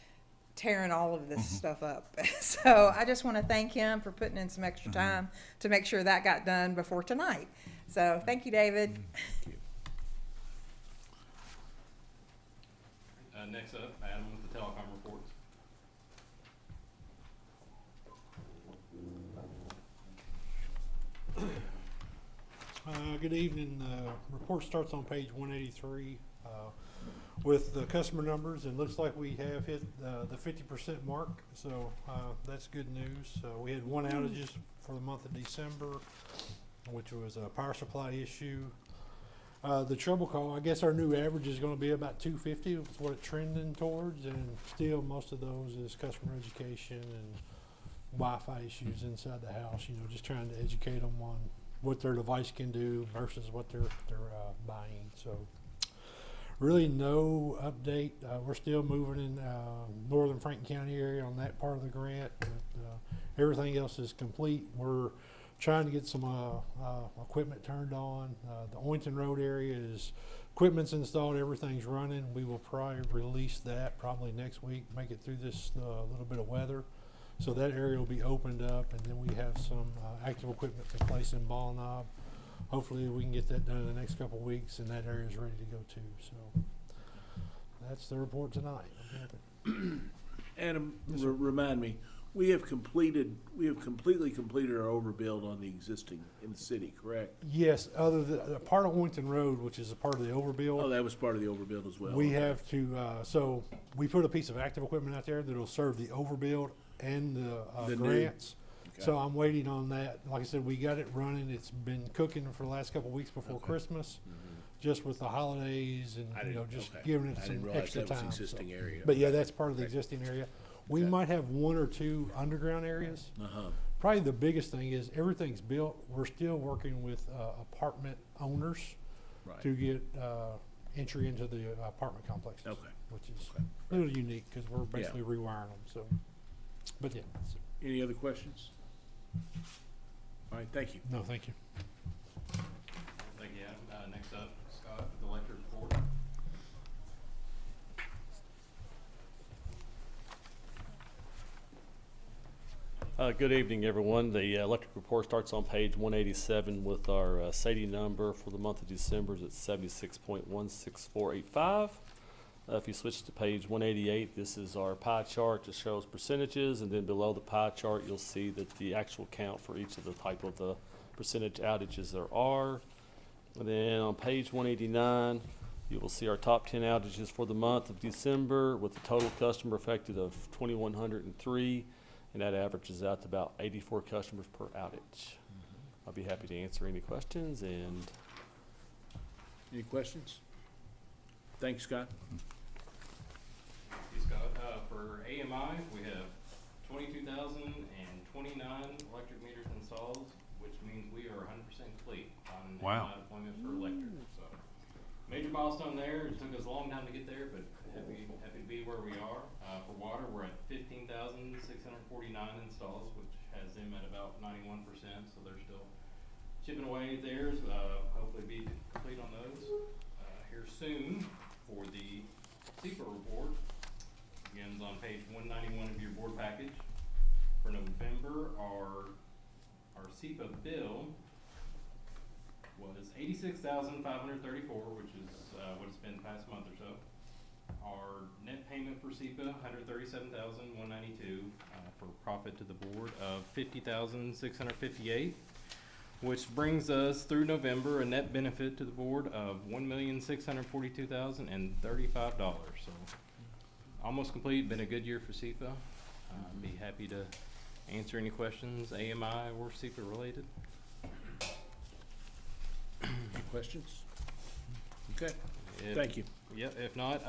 tearing all of this stuff up. So I just want to thank him for putting in some extra time to make sure that got done before tonight. So thank you, David. Thank you. Next up, Adam with the telecom reports. Good evening. Report starts on page 183 with the customer numbers. It looks like we have hit the 50% mark, so that's good news. We had 1 outages for the month of December, which was a power supply issue. The trouble call, I guess our new average is going to be about 250. It's what it's trending towards, and still most of those is customer education and Wi-Fi issues inside the house. You know, just trying to educate them on what their device can do versus what they're buying. So really no update. We're still moving in northern Franklin County area on that part of the grant, but everything else is complete. We're trying to get some equipment turned on. The Oynton Road area is equipment's installed, everything's running. We will probably release that probably next week, make it through this little bit of weather. So that area will be opened up, and then we have some active equipment to place in Ball Knob. Hopefully we can get that done in the next couple of weeks, and that area is ready to go too. So that's the report tonight. Adam, remind me, we have completely completed our overbuild on the existing in the city, correct? Yes, other than a part of Oynton Road, which is a part of the overbuild. Oh, that was part of the overbuild as well. We have to, so we put a piece of active equipment out there that'll serve the overbuild and the grants. Okay. So I'm waiting on that. Like I said, we got it running. It's been cooking for the last couple of weeks before Christmas, just with the holidays and just giving it some extra time. Existing area. But yeah, that's part of the existing area. We might have 1 or 2 underground areas. Probably the biggest thing is everything's built. We're still working with apartment owners to get entry into the apartment complexes, which is a little unique because we're basically rewiring them. So, but yeah. Any other questions? All right, thank you. No, thank you. Thank you, Adam. Next up, Scott with the electric report. Good evening, everyone. The electric report starts on page 187 with our SAIDI number for the month of December is at 76.16485. If you switch to page 188, this is our pie chart. It shows percentages, and then below the pie chart, you'll see that the actual count for each of the type of the percentage outages there are. And then on page 189, you will see our top 10 outages for the month of December with a total customer affected of 2,103. And that averages out to about 84 customers per outage. I'll be happy to answer any questions. And Any questions? Thanks, Scott. Thank you, Scott. For AMI, we have 22,029 electric meters installed, which means we are 100% complete on Wow. AMI deployment for electric. So, major milestone there. It took us a long time to get there, but happy to be where we are. For water, we're at 15,649 installs, which has them at about 91%. So they're still chipping away at theirs. Hopefully be complete on those here soon. For the SEPA report, begins on page 191 of your board package. For November, our SEPA bill was $86,534, which is what it's been the past month or so. Our net payment for SEPA, $137,192, for profit to the board of $50,658, which brings us through November a net benefit to the board of $1,642,035. So almost complete. Been a good year for SEPA. Be happy to answer any questions, AMI or SEPA related. Any questions? Okay. If- Thank you. Yep, if not,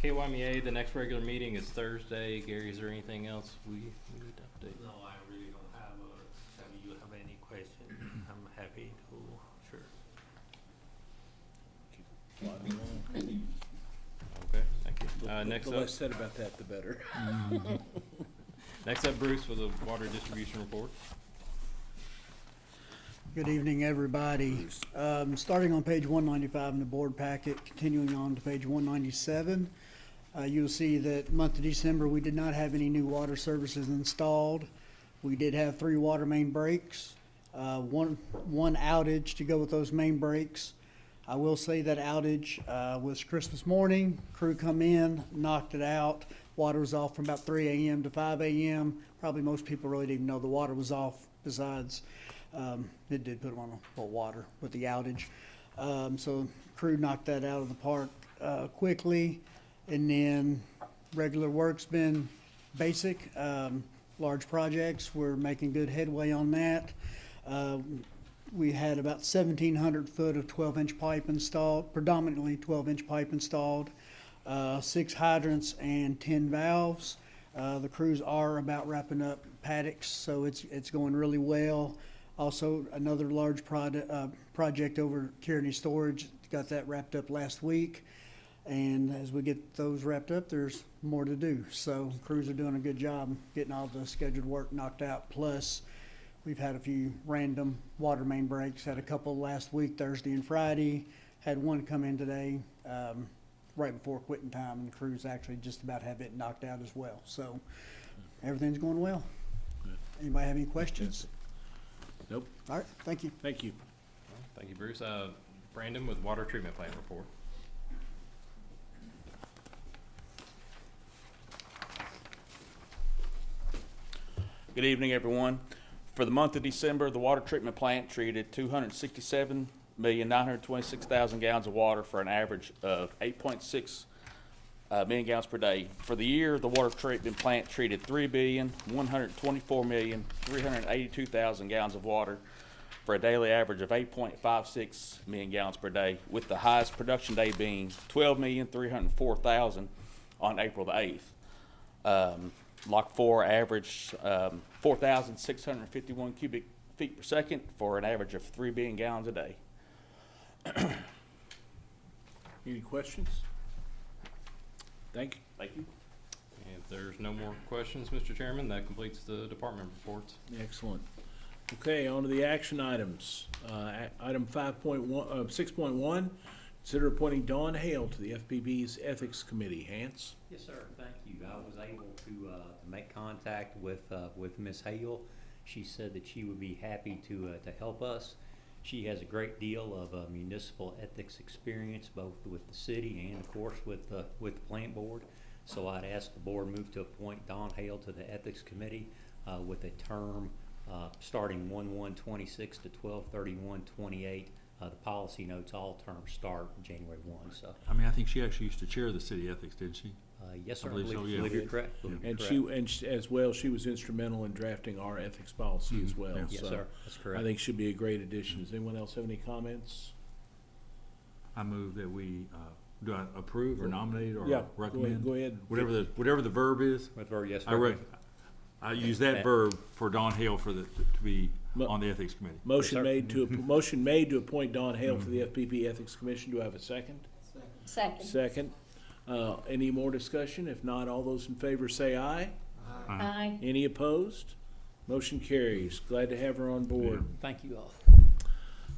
KYMEA, the next regular meeting is Thursday. Gary, is there anything else we need to update? No, I really don't have if you have any questions, I'm happy to, sure. Okay, thank you. Next The up, less said about that, the better. next up, Bruce, for the water distribution report. Good evening, everybody. Starting on page 195 in the board packet, continuing on to page 197, you'll see that month of December, we did not have any new water services installed. We did have 3 water main breaks, one outage to go with those main breaks. I will say that outage was Christmas morning. Crew come in, knocked it out. Water was off from about 3 a.m. to 5 a.m. Probably most people really didn't even know the water was off besides it did put them on a full water with the outage. So crew knocked that out of the park quickly. And then regular work's been basic. Large projects, we're making good headway on that. We had about 1,700 foot of 12-inch pipe installed, predominantly 12-inch pipe installed, 6 hydrants and 10 valves. The crews are about wrapping up paddocks, so it's going really well. Also, another large project over Kearney Storage, got that wrapped up last week. And as we get those wrapped up, there's more to do. So crews are doing a good job getting all the scheduled work knocked out. Plus, we've had a few random water main breaks. Had a couple last week, Thursday and Friday. Had one come in today right before quitting time, and the crews actually just about have it knocked out as well. So everything's going well. Anybody have any questions? Nope. All right, thank you. Thank you. Thank you, Bruce. Brandon with water treatment plant report. Good evening, everyone. For the month of December, the water treatment plant treated 267,926,000 gallons of water for an average of 8.6 million gallons per day. For the year, the water treatment plant treated 3,124,382,000 gallons of water for a daily average of 8.56 million gallons per day, with the highest production day being 12,304,000 on April the 8th. Lock 4 averaged 4,651 cubic feet per second for an average of 3 billion gallons a day. Any questions? Thank you. Thank you. If there's no more questions, Mr. Chairman, that completes the department reports. Excellent. Okay, on to the action items. Item 6.1, consider appointing Dawn Hale to the FPB's Ethics Committee. Hans? Yes, sir, thank you. I was able to make contact with Ms. Hale. She said that she would be happy to help us. She has a great deal of municipal ethics experience, both with the city and, of course, with the plant board. So I'd ask the board move to appoint Dawn Hale to the Ethics Committee with a term starting 1/1/26 to 12/31/28. The policy notes all terms start January 1. So I mean, I think she actually used to chair the city ethics, didn't she? yes, sir. I believe so, yeah. Believe you're correct. Yeah. Believe you're And correct. she, as well, she was instrumental in drafting our ethics policy as well. Yeah. Yes, So sir. That's correct. I think she'd be a great addition. Does anyone else have any comments? I move that we, do I approve or nominate or Yeah, recommend? go ahead. Whatever the verb is. With her, yes, I sir. I use that verb for Dawn Hale to be on the Ethics Committee. Motion sir. made to appoint Dawn Hale for the FPB Ethics Commission. Do I have a second? Second. Second. Any more discussion? If not, all those in favor say aye. Aye. Any opposed? Motion carries. Glad to have her on board. Thank you all.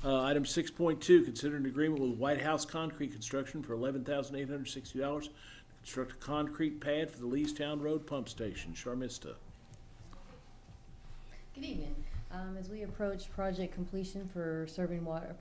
Item 6.2, consider an agreement with White House Concrete Construction for $11,860 to construct a concrete pad for the Leestown Road Pump Station. Sharmista. Good evening. As we approach project completion for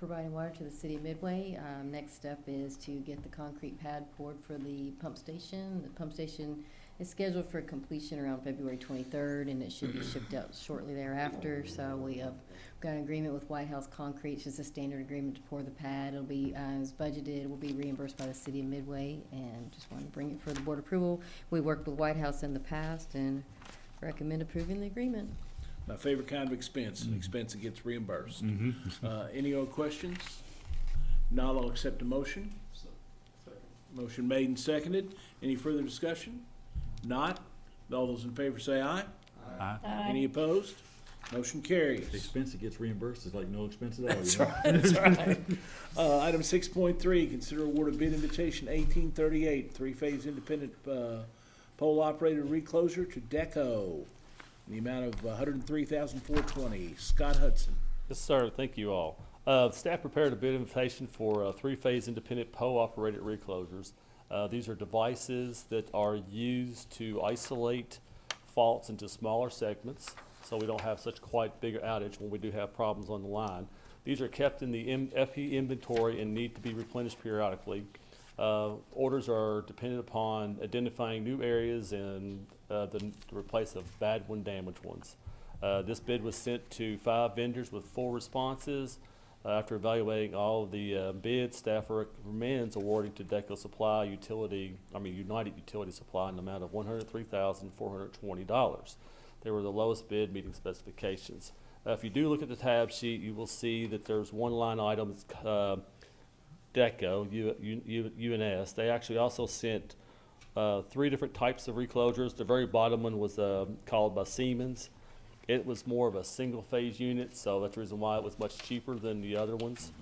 providing water to the city of Midway, next step is to get the concrete pad poured for the pump station. The pump station is scheduled for completion around February 23rd, and it should be shipped out shortly thereafter. So we have got an agreement with White House Concrete. It's just a standard agreement to pour the pad. It'll be as budgeted. It will be reimbursed by the city of Midway, and just wanted to bring it for the board approval. We worked with White House in the past and recommend approving the agreement. My favorite kind of expense, an expense that gets reimbursed. Any other questions? Not, I'll accept a motion. Motion made and seconded. Any further discussion? Not, all those in favor say aye. Aye. Any opposed? Motion carries. The expense that gets reimbursed is like no expense at all. That's you know? right, that's right. Item 6.3, consider award of bid invitation 1838, three-phase independent pole operator recloser to Deco in the amount of $103,420. Scott Hudson. Yes, sir. Thank you all. Staff prepared a bid invitation for three-phase independent pole-operated reclosures. These are devices that are used to isolate faults into smaller segments, so we don't have such quite big outage when we do have problems on the line. These are kept in the FP inventory and need to be replenished periodically. Orders are dependent upon identifying new areas and to replace the bad one, damaged ones. This bid was sent to 5 vendors with 4 responses. After evaluating all of the bids, staff recommends awarding to Deco Supply United Utility Supply in the amount of $103,420. They were the lowest bid, meeting specifications. If you do look at the tab sheet, you will see that there's one line item, Deco, UNS. They actually also sent 3 different types of reclosures. The very bottom one was called by Siemens. It was more of a single-phase unit, so that's the reason why it was much cheaper than the other ones.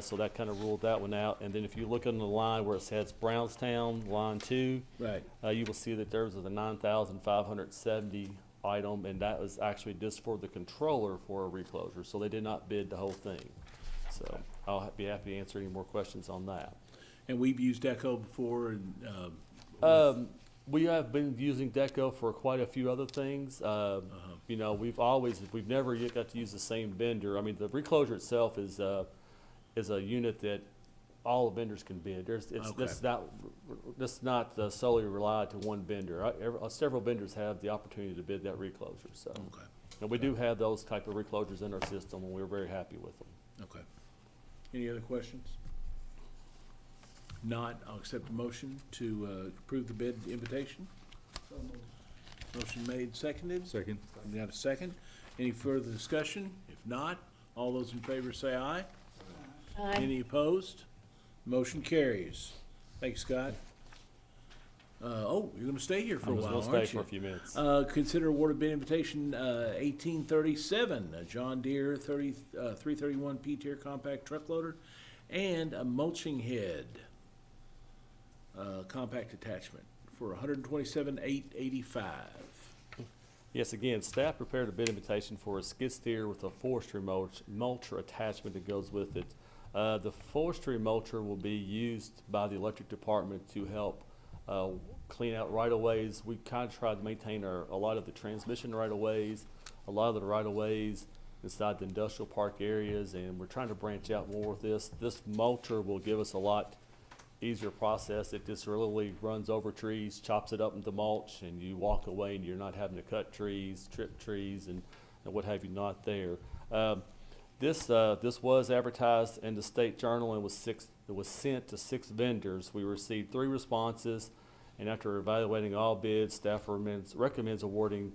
So that kind of ruled that one out. And then if you look on the line where it says Brownstown, line 2, right, you will see that there's a 9,570 item, and that was actually just for the controller for a reclosure. So they did not bid the whole thing. So I'll be happy to answer any more questions on that. And we've used Deco before, and we have been using Deco for quite a few other things. You know, we've never yet got to use the same vendor. I mean, the reclosure itself is a unit that all the vendors can bid. It's not solely relied to one vendor. Several vendors have the opportunity to bid that reclosure. So, and we do have those type of reclosures in our system, and we're very happy with them. Okay. Any other questions? Not, I'll accept a motion to approve the bid invitation. Motion made, seconded. Second. We got a second. Any further discussion? If not, all those in favor say aye. Aye. Any opposed? Motion carries. Thanks, Scott. You're gonna stay here for a while, aren't you? I'm stay for a few minutes. Consider award of bid invitation 1837, a John Deere 331 P-tier compact truck loader, and a mulching head compact attachment for $127,885. Yes, again, staff prepared a bid invitation for a skid steer with a forestry mulcher attachment that goes with it. The forestry mulcher will be used by the electric department to help clean out right-of-ways. We kind of try to maintain a lot of the transmission right-of-ways, a lot of the right-of-ways inside the industrial park areas, and we're trying to branch out more with this. This mulcher will give us a lot easier process. It just really runs over trees, chops it up into mulch, and you walk away and you're not having to cut trees, trip trees, and what have you not there. This was advertised in the State Journal and it was sent to 6 vendors. We received 3 responses, and after evaluating all bids, staff recommends awarding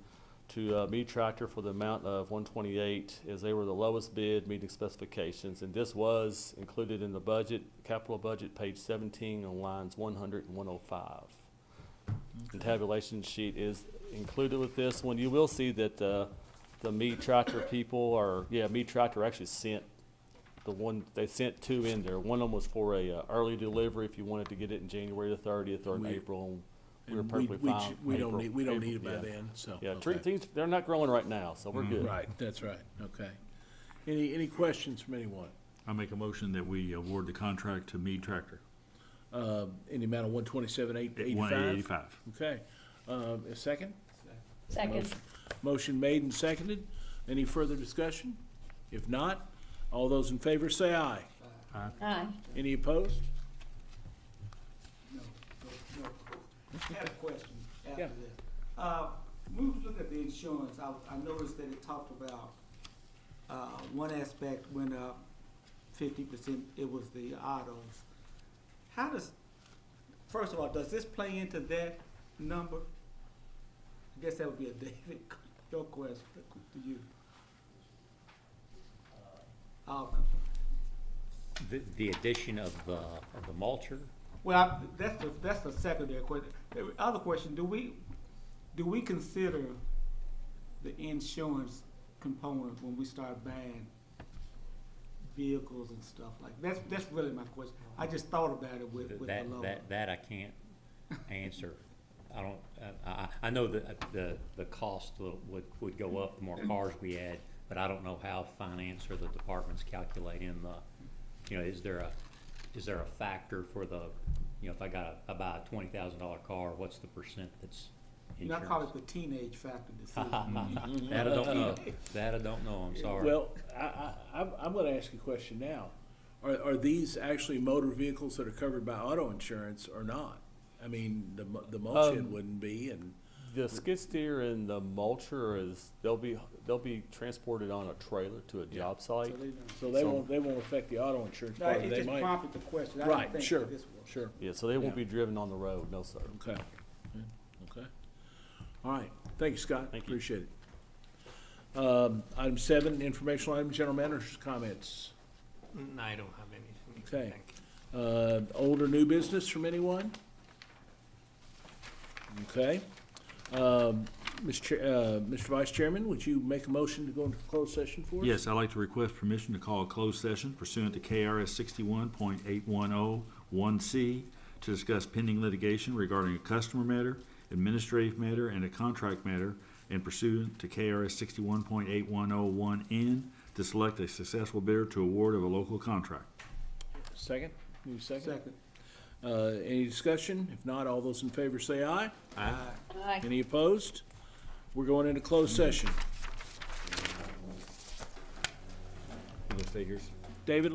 to Mead Tractor for the amount of $128, as they were the lowest bid, meeting specifications. And this was included in the budget, capital budget, page 17 on lines 100 and 105. The tabulation sheet is included with this one. You will see that the Mead Tractor people Mead Tractor actually sent they sent 2 in there. One of them was for a early delivery if you wanted to get it in January the 30th or in April. We were perfectly fine. We don't need it by then, so. Yeah, okay. things, they're not growing right now, so we're good. Right, that's right, okay. Any questions from anyone? I make a motion that we award the contract to Mead Tractor. In the amount of $127,885? $1,885. Okay, a second? Second. Motion made and seconded. Any further discussion? If not, all those in favor say aye. Aye. Any opposed? No. I had a question after Yeah. that. When we look at the insurance, I noticed that it talked about, one aspect went up 50%, it was the autos. First of all, does this play into that number? I guess that would be a David, your question to you. The addition of the mulcher, Well, that's the secondary question. The other question, do we consider the insurance component when we start buying vehicles and stuff like that? That's really my question. I just thought about it with the loan. that I can't answer. I don't, I know that the cost would go up the more cars we add, but I don't know how finance or the departments calculate in the, is there a factor for the, if I buy a $20,000 car, what's the percent that's insurance? I call it the teenage factor. That I don't know. That I don't know, I'm sorry. Well, I'm gonna ask you a question now. Are these actually motor vehicles that are covered by auto insurance or not? I mean, the mulch wouldn't be, and the skid steer and the mulcher they'll be transported on a trailer to a job site. so they won't affect the auto insurance No, part. it They just might. prompted the question. I Right, didn't think sure, that this was. sure. Yeah, so they won't Yeah. be driven on the road, no sir. Okay. Okay. All right. Thank you, Scott. Thank you. Appreciate it. Item 7, informational item, general manager's comments. I don't have anything. Okay. Thank you. Old or new business from anyone? Okay. Mr. Vice Chairman, would you make a motion to go into closed session for us? Yes, I'd like to request permission to call a closed session pursuant to KRS 61.8101C to discuss pending litigation regarding a customer matter, administrative matter, and a contract matter, and pursuant to KRS 61.8101N to select a successful bidder to award of a local contract. Second? Need a second? Second. Any discussion? If not, all those in favor say aye. Aye. Any opposed? We're going into closed session. You gonna stay here? David?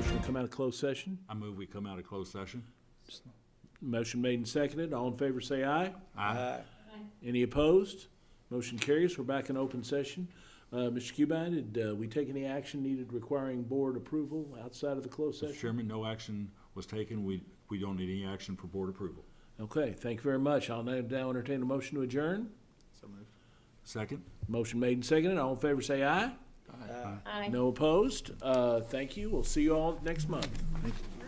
motion to come out of closed session? I move we come out of closed session. Motion made and seconded. All in favor say aye. Aye. Any opposed? Motion carries. We're back in open session. Mr. Cubine, did we take any action needed requiring board approval outside of the closed Mr. session? Chairman, no action was taken. We don't need any action for board approval. Okay, thank you very much. I'll now entertain a motion to adjourn. So moved. Second? Motion made and seconded. All in favor say aye. Aye. No opposed. Thank you. We'll see you all next month. Thank you.